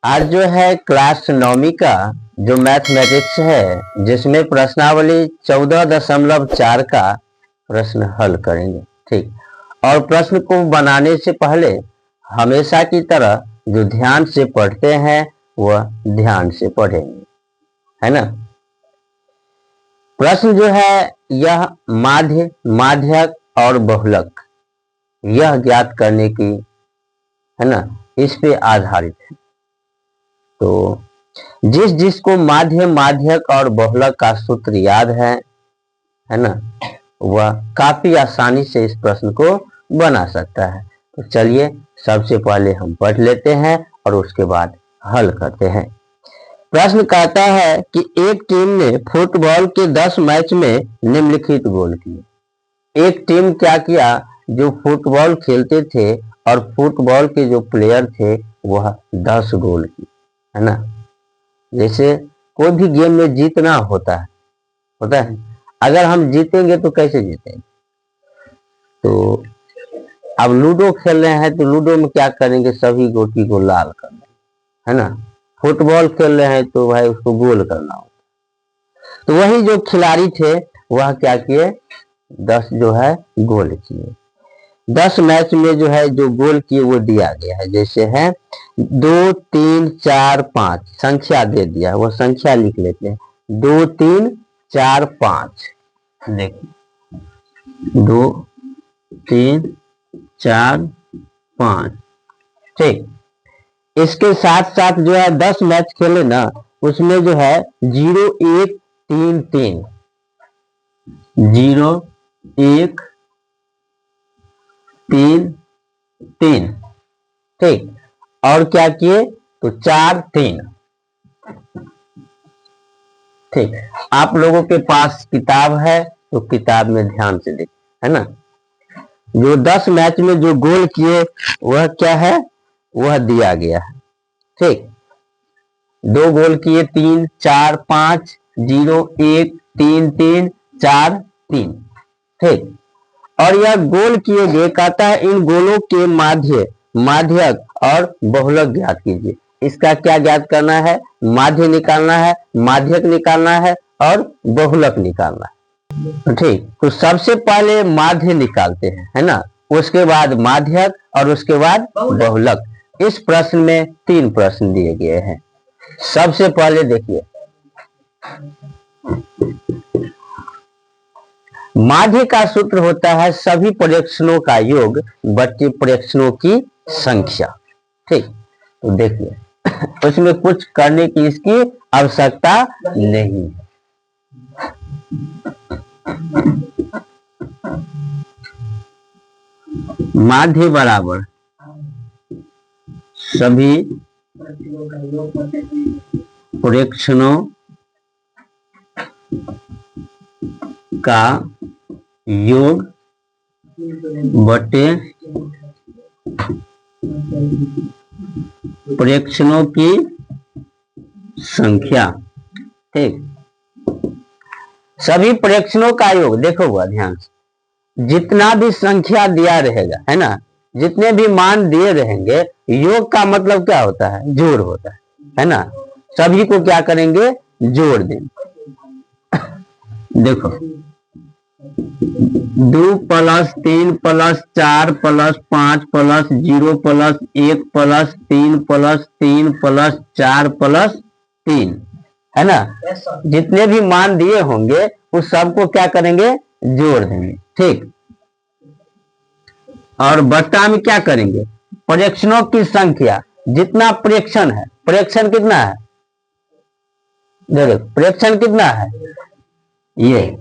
आज जो है क्लास 9वीं का जो मैथमेटिक्स है जिसमें प्रश्नावली 14.4 का प्रश्न हल करेंगे। ठीक, और प्रश्न को बनाने से पहले हमेशा की तरह जो ध्यान से पढ़ते हैं वह ध्यान से पढ़ेंगे, है ना। प्रश्न जो है यह माध्य, माध्यक और बहुलक यह ज्ञात करने की, है ना, इस पे आधारित है। तो जिसको माध्य, माध्यक और बहुलक का सूत्र याद है ना, वह काफी आसानी से इस प्रश्न को बना सकता है। तो चलिए सबसे पहले हम पढ़ लेते हैं और उसके बाद हल करते हैं। प्रश्न कहता है कि एक टीम ने फुटबॉल के 10 मैच में निम्नलिखित गोल किए। एक टीम क्या किया, जो फुटबॉल खेलते थे और फुटबॉल के जो प्लेयर थे वह 10 गोल किए, है ना। जैसे कोई भी गेम में जीतना होता है। अगर हम जीतेंगे तो कैसे जीतेंगे, तो अब लूडो खेल रहे हैं तो लूडो में क्या करेंगे, सभी गोटी को लाल करना, है ना। फुटबॉल खेल रहे हैं तो भाई उसको गोल करना होता। तो वही जो खिलाड़ी थे वह क्या किए, 10 जो है गोल किए। 10 मैच में जो है जो गोल किए वो दिया गया है। जैसे है 2 3 4 5 संख्या दे दिया है, वो संख्या लिख लेते हैं। 2 3 4 5, देखिए 2 3 4 5। ठीक, इसके साथ साथ जो है 10 मैच खेले ना, उसमें जो है 0 1 3 3 0 1 3 3। ठीक, और क्या किए, तो 4 3। ठीक, आप लोगों के पास किताब है तो किताब में ध्यान से देखें, है ना। जो 10 मैच में जो गोल किए वह क्या है, वह दिया गया है। ठीक, 2 गोल किए 3 4 5 0 1 3 3 4 3। ठीक, और यह गोल किए गए, कहता है इन गोलों के माध्य, माध्यक और बहुलक ज्ञात कीजिए। इसका क्या ज्ञात करना है, माध्य निकालना है, माध्यक निकालना है और बहुलक निकालना है। ठीक, तो सबसे पहले माध्य निकालते हैं, है ना, उसके बाद माध्यक और उसके बाद बहुलक। इस प्रश्न में 3 प्रश्न दिए गए हैं। सबसे पहले देखिए, माध्य का सूत्र होता है सभी प्रयक्षणों का योग बटे प्रयक्षणों की संख्या। ठीक, तो देखिए उसमें कुछ करने की इसकी आवश्यकता नहीं है। माध्य बराबर सभी प्रयक्षणों का योग बटे प्रयक्षणों की संख्या। ठीक, सभी प्रयक्षणों का योग, देखो हुआ ध्यान से, जितना भी संख्या दिया रहेगा, है ना, जितने भी मान दिए रहेंगे, योग का मतलब क्या होता है, जोड़ होता है ना। सभी को क्या करेंगे, जोड़ देंगे। देखो 2 + 3 + 4 + 5 + 0 + 1 + 3 + 3 + 4 + 3, है ना। जितने भी मान दिए होंगे उस सबको क्या करेंगे, जोड़ देंगे। ठीक, और बट्टा में क्या करेंगे, प्रयक्षणों की संख्या, जितना प्रयक्षण है, प्रयक्षण कितना है, देखो प्रयक्षण कितना है, ये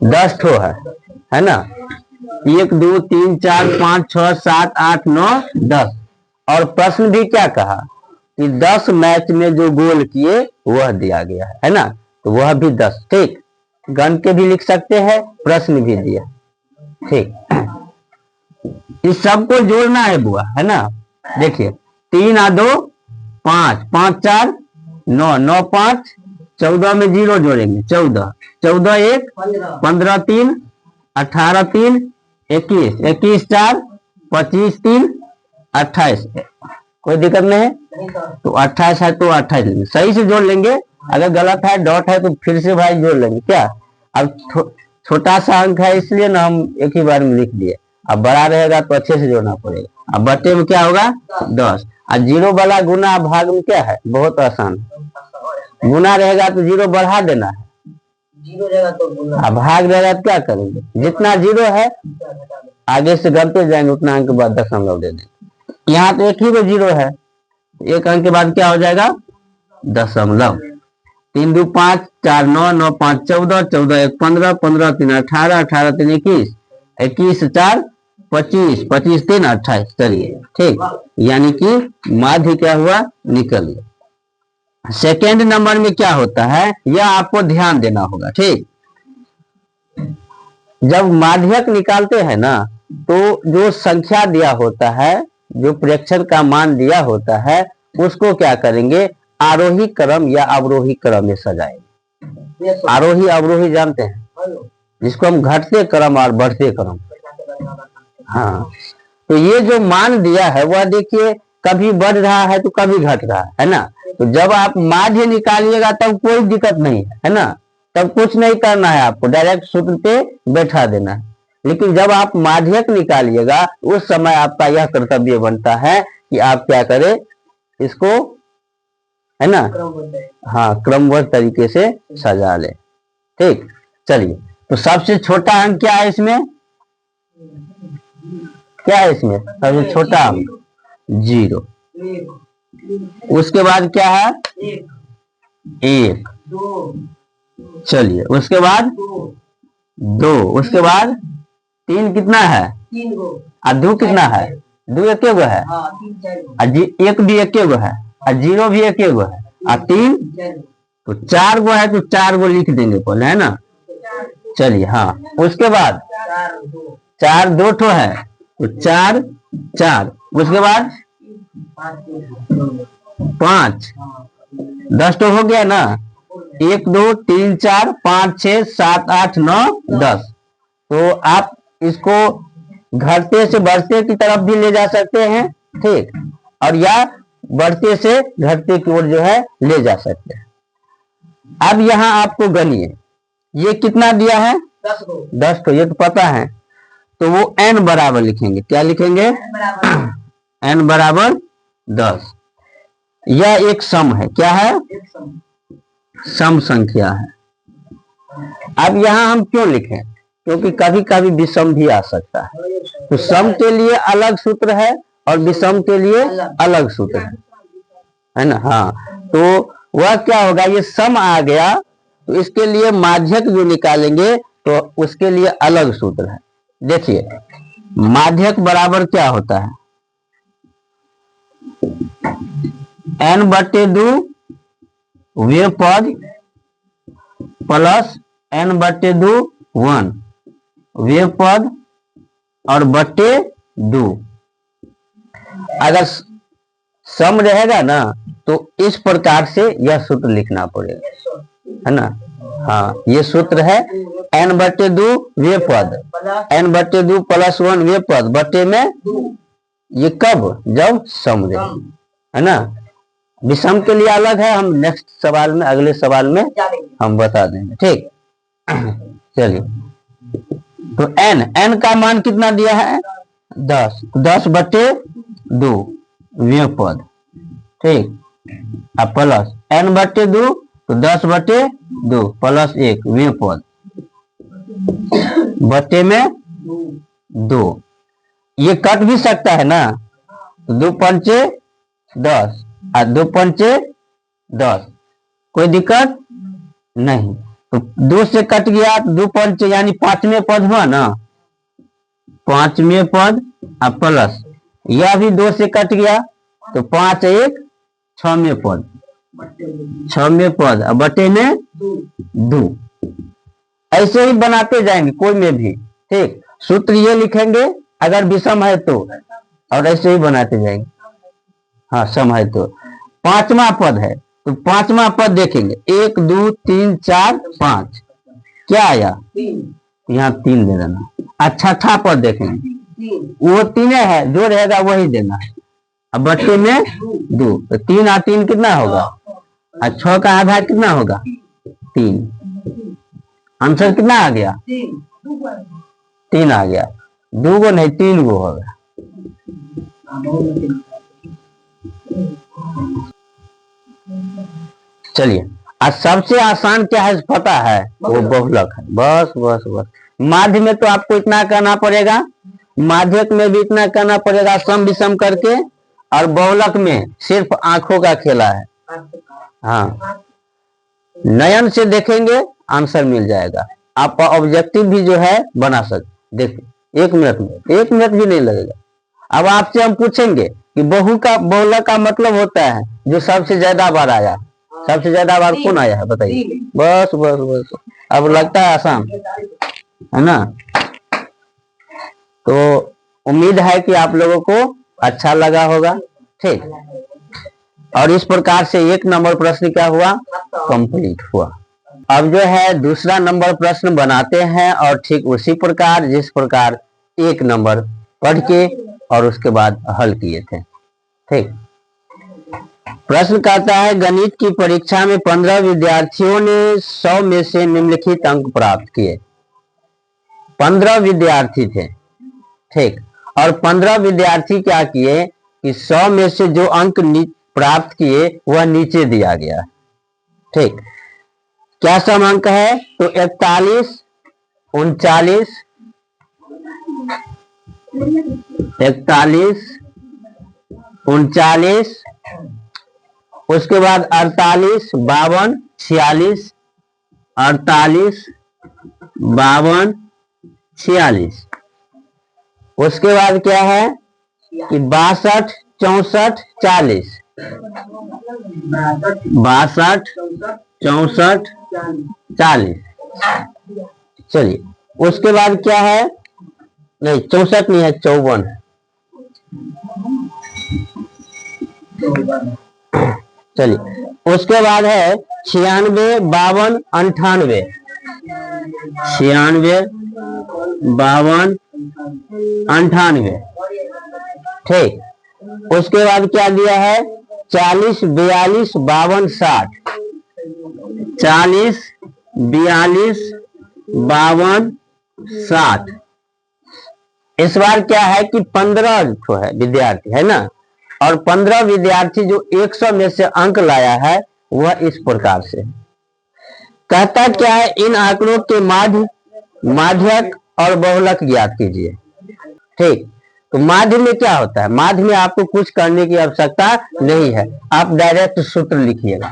10 ठो है ना। 1 2 3 4 5 6 7 8 9 10। और प्रश्न भी क्या कहा कि 10 मैच में जो गोल किए वह दिया गया है ना, तो वह भी 10। ठीक, गण के भी लिख सकते हैं, प्रश्न भी दिया। ठीक, इस सबको जोड़ना है बुआ, है ना। देखिए 3 और 2 5 5 4 9 9 5 14 में 0 जोड़ेंगे 14 14 1 15 3 18 3 21 21 4 25 3 28 कोई दिक्कत नहीं है। तो 28 है तो 28 लेंगे, सही से जोड़ लेंगे। अगर गलत है डॉट है तो फिर से भाई जोड़ लेंगे क्या। अब छोटा सा अंक है इसलिए ना हम एक ही बार में लिख दिए। अब बड़ा रहेगा तो अच्छे से जोड़ना पड़ेगा। अब बटे में क्या होगा 10। और जीरो वाला गुना भाग में क्या है, बहुत आसान है। गुना रहेगा तो जीरो बढ़ा देना है, जीरो रहेगा तो गुना, भाग रहेगा तो क्या करेंगे, जितना जीरो है आगे से घटते जाएंगे उतना अंक के बाद दशमलव दे देंगे। यहाँ तो एक ही वो जीरो है, एक अंक के बाद क्या हो जाएगा दशमलव। 3 2 5 4 9 9 5 14 14 1 15 15 3 18 18 3 21 21 4 25 25 3 28। चलिए ठीक, यानी कि माध्य क्या हुआ निकल गया। सेकेंड नंबर में क्या होता है यह आपको ध्यान देना होगा। ठीक, जब माध्यक निकालते हैं ना तो जो संख्या दिया होता है, जो प्रेक्षण का मान दिया होता है, उसको क्या करेंगे आरोही क्रम या अवरोही क्रम में सजाएंगे। आरोही अवरोही जानते हैं, जिसको हम घटते क्रम और बढ़ते क्रम। हाँ, तो ये जो मान दिया है वह देखिए कभी बढ़ रहा है तो कभी घट रहा है ना। तो जब आप माध्य निकालिएगा तब कोई दिक्कत नहीं है ना, तब कुछ नहीं करना है, आपको डायरेक्ट सूत्र पे बैठा देना है। लेकिन जब आप माध्यक निकालिएगा उस समय आपका यह कर्तव्य बनता है कि आप क्या करें, इसको है ना हाँ क्रमबद्ध तरीके से सजा ले। ठीक, चलिए तो सबसे छोटा अंक क्या है इसमें, क्या है इसमें सबसे छोटा अंक 0। उसके बाद क्या है 1। चलिए उसके बाद 2। उसके बाद 3 कितना है और 2 कितना है, 2 एक गो है और 1 भी एक गो है और 0 भी एक गो है और 3 तो 4 गो है, तो 4 गो लिख देंगे पहले है ना। चलिए हाँ, उसके बाद 4 2 ठो है तो 4 4। उसके बाद 5 10 तो हो गया ना, 1 2 3 4 5 6 7 8 9 10। तो आप इसको घटते से बढ़ते की तरफ भी ले जा सकते हैं। ठीक, और या बढ़ते से घटते की ओर जो है ले जा सकते हैं। अब यहाँ आपको गणिए ये कितना दिया है 10 को, ये तो पता है। तो वो n बराबर लिखेंगे, क्या लिखेंगे n बराबर 10। यह एक सम है, क्या है सम संख्या है। अब यहाँ हम क्यों लिखें, क्योंकि कभी कभी विषम भी आ सकता है। तो सम के लिए अलग सूत्र है और विषम के लिए अलग सूत्र है ना। हाँ, तो वह क्या होगा, ये सम आ गया तो इसके लिए माध्यक जो निकालेंगे तो उसके लिए अलग सूत्र है। देखिए माध्यक बराबर क्या होता है n/2 वे पद प्लस n/2 1 वे पद और बटे 2। अगर सम रहेगा ना तो इस प्रकार से यह सूत्र लिखना पड़ेगा है ना। हाँ, ये सूत्र है n/2 वे पद, n/2 + 1 वे पद बटे में ये कब, जब सम रहे है ना। विषम के लिए अलग है, हम नेक्स्ट सवाल में अगले सवाल में हम बता देंगे। ठीक, चलिए तो n का मान कितना दिया है 10, 10/2 वे पद। ठीक, अब प्लस n/2 तो 10/2 + 1 वे पद बटे में 2। ये कट भी सकता है ना, तो 2 पंचे 10 और 2 पंचे 10, कोई दिक्कत नहीं। तो 2 से कट गया तो 2 पंचे यानी 5वें पद हुआ ना, 5वें पद और प्लस यह भी 2 से कट गया तो 5 1 6वें पद, 6वें पद और बटे में 2। ऐसे ही बनाते जाएंगे कोई में भी। ठीक, सूत्र ये लिखेंगे अगर विषम है तो, और ऐसे ही बनाते जाएंगे। हाँ, सम है तो 5वां पद है तो 5वां पद देखेंगे 1 2 3 4 5 क्या आया, यहाँ 3 दे देना। 6ठा पद देखेंगे वो 3 है, जो रहेगा वही देना है। अब बट्टे में 2, तो 3 और 3 कितना होगा, और 6 का आधा कितना होगा 3। आंसर कितना आ गया 3 आ गया, 2 गो नहीं 3 गो होगा। चलिए, आज सबसे आसान क्या है पता है, वो बहुलक है। बस बस बस, माध्य में तो आपको इतना करना पड़ेगा, माध्यक में भी इतना करना पड़ेगा सम विषम करके, और बहुलक में सिर्फ आंखों का खेला है। हाँ, नयन से देखेंगे आंसर मिल जाएगा। आप ऑब्जेक्टिव भी जो है बना सकते, देखिए 1 मिनट में, 1 मिनट भी नहीं लगेगा। अब आपसे हम पूछेंगे कि बहुलक का मतलब होता है जो सबसे ज्यादा बार आया, सबसे ज्यादा बार कौन आया है बताइए। बस बस बस, अब लगता है आसान है ना। तो उम्मीद है कि आप लोगों को अच्छा लगा होगा, ठीक। और इस प्रकार से 1 नंबर प्रश्न क्या हुआ, कंप्लीट हुआ। अब जो है दूसरा नंबर प्रश्न बनाते हैं, और ठीक उसी प्रकार जिस प्रकार 1 नंबर पढ़ के और उसके बाद हल किए थे, ठीक। प्रश्न कहता है, गणित की परीक्षा में 15 विद्यार्थियों ने 100 में से निम्नलिखित अंक प्राप्त किए। 15 विद्यार्थी थे, ठीक। और 15 विद्यार्थी क्या किए कि 100 में से जो अंक प्राप्त किए वह नीचे दिया गया, ठीक। क्या सम अंक है, तो 41, 39, 41, 39, उसके बाद 48, 52, 46, 48, 52, 46। उसके बाद क्या है कि 62, 64, 40, 62, 64, 40। चलिए, उसके बाद क्या है, नहीं 64 नहीं है, 54 है। चलिए, उसके बाद है 96, 52, 98, 96, 52, 98, ठीक। उसके बाद क्या दिया है, 40, 42, 52, 60, 40, 42, 52, 60। इस बार क्या है कि 15 तो है विद्यार्थी है ना, और 15 विद्यार्थी जो 100 में से अंक लाया है वह इस प्रकार से कहता क्या है, इन आंकड़ों के माध्य, माध्यक और बहुलक ज्ञात कीजिए, ठीक। तो माध्य में क्या होता है, माध्य में आपको कुछ करने की आवश्यकता नहीं है, आप डायरेक्ट सूत्र लिखिएगा,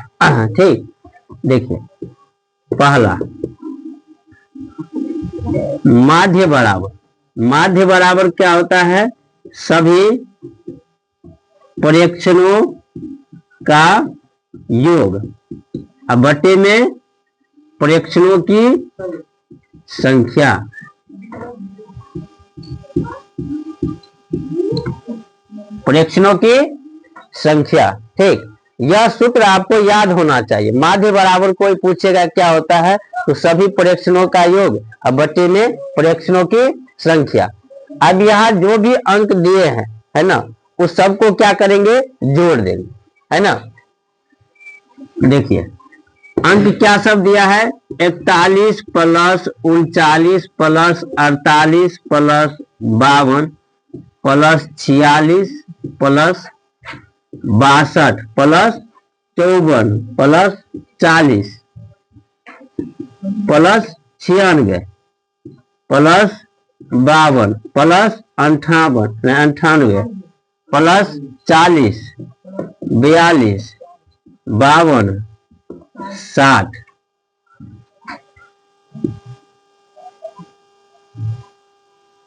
ठीक। देखिए, पहला माध्य बराबर, माध्य बराबर क्या होता है, सभी प्रक्षेपणों का योग, अब बटे में प्रक्षेपणों की संख्या, प्रक्षेपणों की संख्या, ठीक। यह सूत्र आपको याद होना चाहिए। माध्य बराबर कोई पूछेगा क्या होता है, तो सभी प्रक्षेपणों का योग अब बटे में प्रक्षेपणों की संख्या। अब यहाँ जो भी अंक दिए हैं है ना, उस सबको क्या करेंगे, जोड़ देंगे, है ना। देखिए अंक क्या सब दिया है, 41 plus 39 plus 48 plus 52 plus 46 plus 62 plus 54 plus 40 plus 96 plus 52 plus 98 plus 40 42 52 60।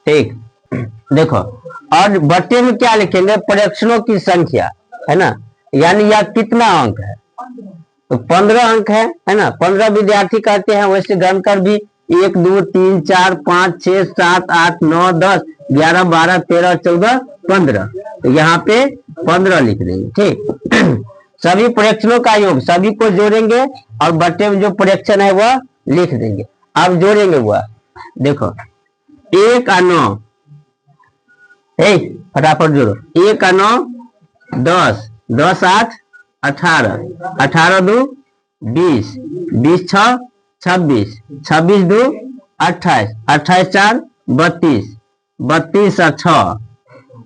ठीक, देखो, और बट्टे में क्या लिखेंगे, प्रक्षेपणों की संख्या, है ना, यानी यह कितना अंक है, तो 15 अंक है ना। 15 विद्यार्थी कहते हैं, वैसे गणकर भी 1 2 3 4 5 6 7 8 9 10 11 12 13 14 15, तो यहाँ पे 15 लिख देंगे, ठीक। सभी प्रक्षेपणों का योग, सभी को जोड़ेंगे और बट्टे में जो प्रक्षेपण है वह लिख देंगे। अब जोड़ेंगे वह, देखो 1 और 9, फटाफट जोड़ो, 1 और 9 10, 10 8 18, 18 2 20, 20 6 26, 26 2 28, 28 4 32, 32 और 6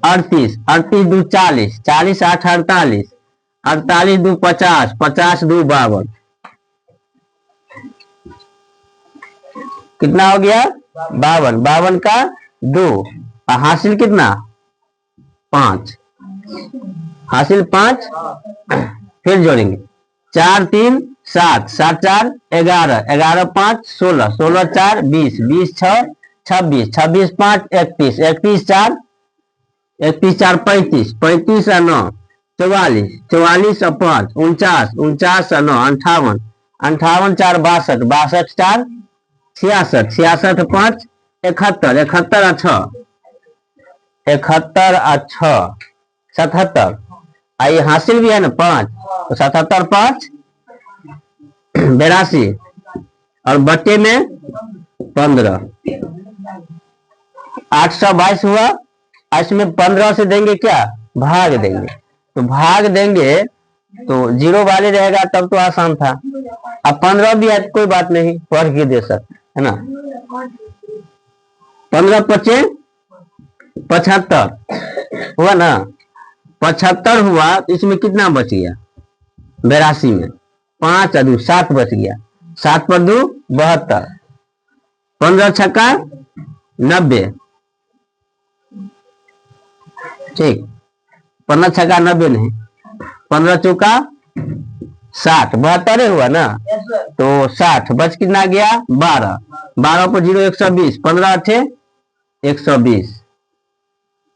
38, 38 2 40, 40 8 48, 48 2 50, 50 2 52, कितना हो गया 52, 52 का 2, हासिल कितना 5, हासिल 5, फिर जोड़ेंगे 4 3 7, 7 4 11, 11 5 16, 16 4 20, 20 6 26, 26 5 31, 31 4, 31 4 35, 35 और 9 44, 44 और 5 49, 49 और 9 58, 58 4 62, 62 4 66, 66 5 71, 71 और 6 71 और 6 77, आइए हासिल भी है ना 5, तो 77 5 82 और बट्टे में 15, 822 हुआ। इसमें 15 से देंगे क्या भाग देंगे, तो भाग देंगे तो जीरो वाले रहेगा, तब तो आसान था। अब 15 भी है तो कोई बात नहीं, पढ़ के दे सकते है ना। 15 25 75 हुआ ना, 75 हुआ तो इसमें कितना बच गया 82 में 5 और 2 7 बच गया, 7 पर 2 72, 15 छक्का 90, ठीक 15 छक्का 90 नहीं, 15 चौका 60, 72 हुआ ना, तो 60 बच कितना गया 12, 12 पर 0 120, 15 थे 120,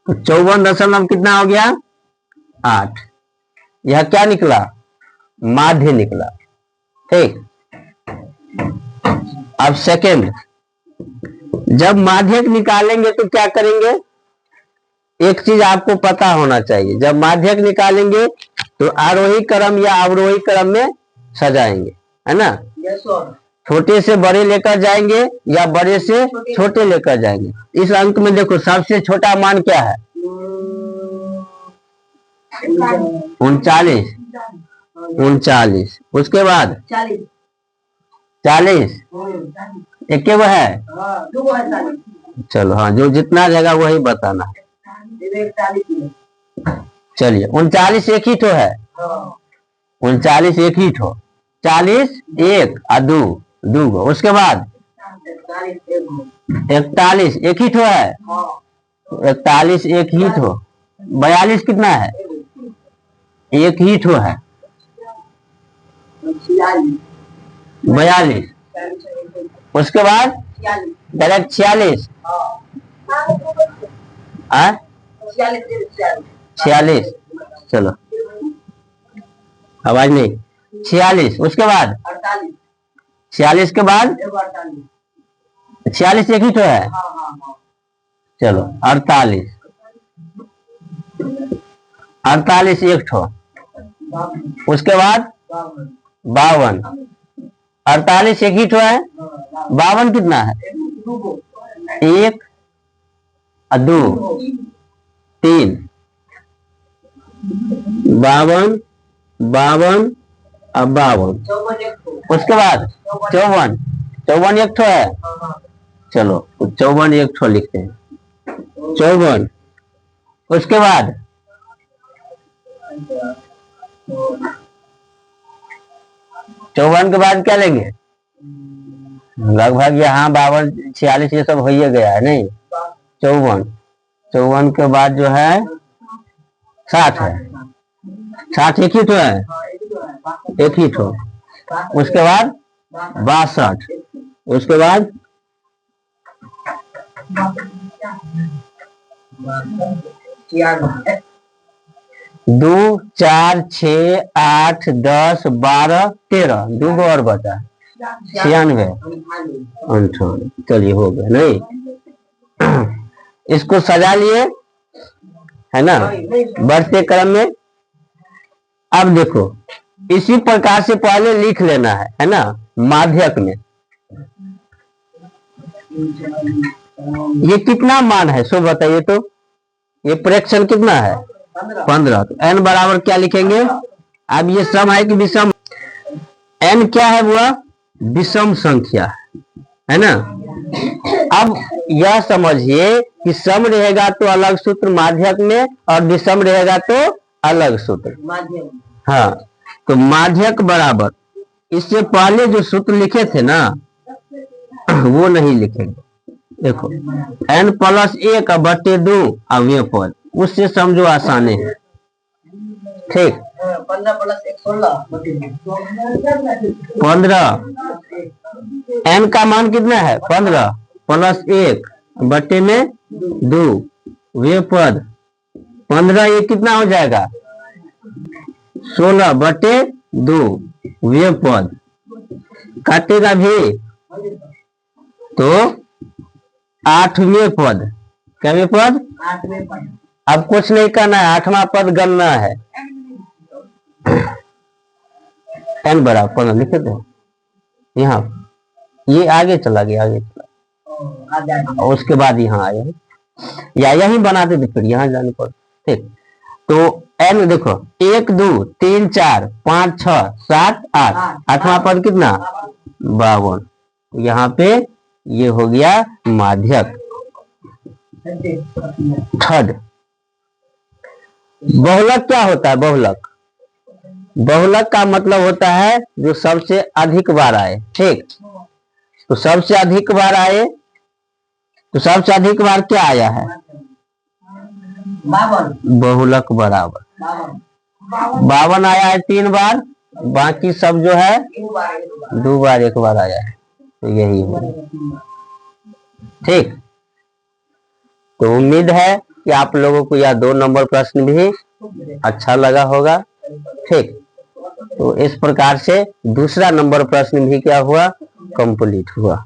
तो 54 कितना हो गया 8, यह क्या निकला माध्य निकला, ठीक। अब सेकेंड, जब माध्यक निकालेंगे तो क्या करेंगे, एक चीज आपको पता होना चाहिए, जब माध्यक निकालेंगे तो आरोही क्रम या अवरोही क्रम में सजाएंगे, है ना। छोटे से बड़े लेकर जाएंगे या बड़े से छोटे लेकर जाएंगे। इस अंक में देखो सबसे छोटा मान क्या है 39, 39, उसके बाद 40, एक वो है, चलो हाँ जो जितना जगह वही बताना है। चलिए 39 एक ही ठो है, 39 एक ही ठो, 40 1 और 2 2 गो, उसके बाद 41 एक ही ठो है, 41 एक ही ठो, 42 कितना है एक ही ठो है, 42, उसके बाद डायरेक्ट 46, 46, चलो आवाज नहीं, 46, उसके बाद 46 के बाद 46 एक ही तो है, चलो 48, 48 एक ठो, उसके बाद 52, 48 एक ही ठो है, 52 कितना है 1 2 3, 52 52 और 52, उसके बाद 54, 54 एक ठो है, चलो 54 एक ठो लिखते हैं 54, उसके बाद 54 के बाद क्या लेंगे, लगभग यहाँ 52 46 ये सब हो ही गया है नहीं, 54, 54 के बाद जो है 60 है, 60 एक ही तो है, एक ही ठो, उसके बाद 62, उसके बाद 2 4 6 8 10 12 13, 2 और बचा 96 58, चलिए हो गया नहीं। इसको सजा लिए है ना बढ़ते क्रम में। अब देखो इसी प्रकार से पहले लिख लेना है ना माध्यक में ये कितना मान है सो बताइए तो, ये प्रेक्षण कितना है 15। तो n बराबर क्या लिखेंगे? अब ये सम है कि विषम? n क्या है? वह विषम संख्या है ना। अब यह समझिए कि सम रहेगा तो अलग सूत्र माध्यक में, और विषम रहेगा तो अलग सूत्र। हाँ, तो माध्यक बराबर, इससे पहले जो सूत्र लिखे थे ना वो नहीं लिखेंगे। देखो n+1/2 अवयव पद, उससे समझो आसानी है। ठीक, 15 n का मान कितना है? 15 +1/2 वे पद 15, ये कितना हो जाएगा? 16/2 वे पद काटेगा भी तो 8वें पद। क्या पद? अब कुछ नहीं करना है, 8वां पद गणना है। n बराबर 15 लिखे थे यहाँ, ये आगे चला गया, आगे चला और उसके बाद यहाँ आया, या यही बनाते थे फिर यहाँ जाने पर। ठीक, तो n देखो 1 2 3 4 5 6 7 8, 8वां पद कितना? 52। यहाँ पे ये हो गया माध्यक। थर्ड, बहुलक क्या होता है? बहुलक, बहुलक का मतलब होता है जो सबसे अधिक बार आए। ठीक, तो सबसे अधिक बार आए, तो सबसे अधिक बार क्या आया है? बहुलक बराबर 52 आया है 3 बार, बाकी सब जो है 2 बार 1 बार आया है, तो यही है। ठीक, तो उम्मीद है कि आप लोगों को यह 2 नंबर प्रश्न भी अच्छा लगा होगा। ठीक, तो इस प्रकार से दूसरा नंबर प्रश्न भी क्या हुआ? कंप्लीट हुआ।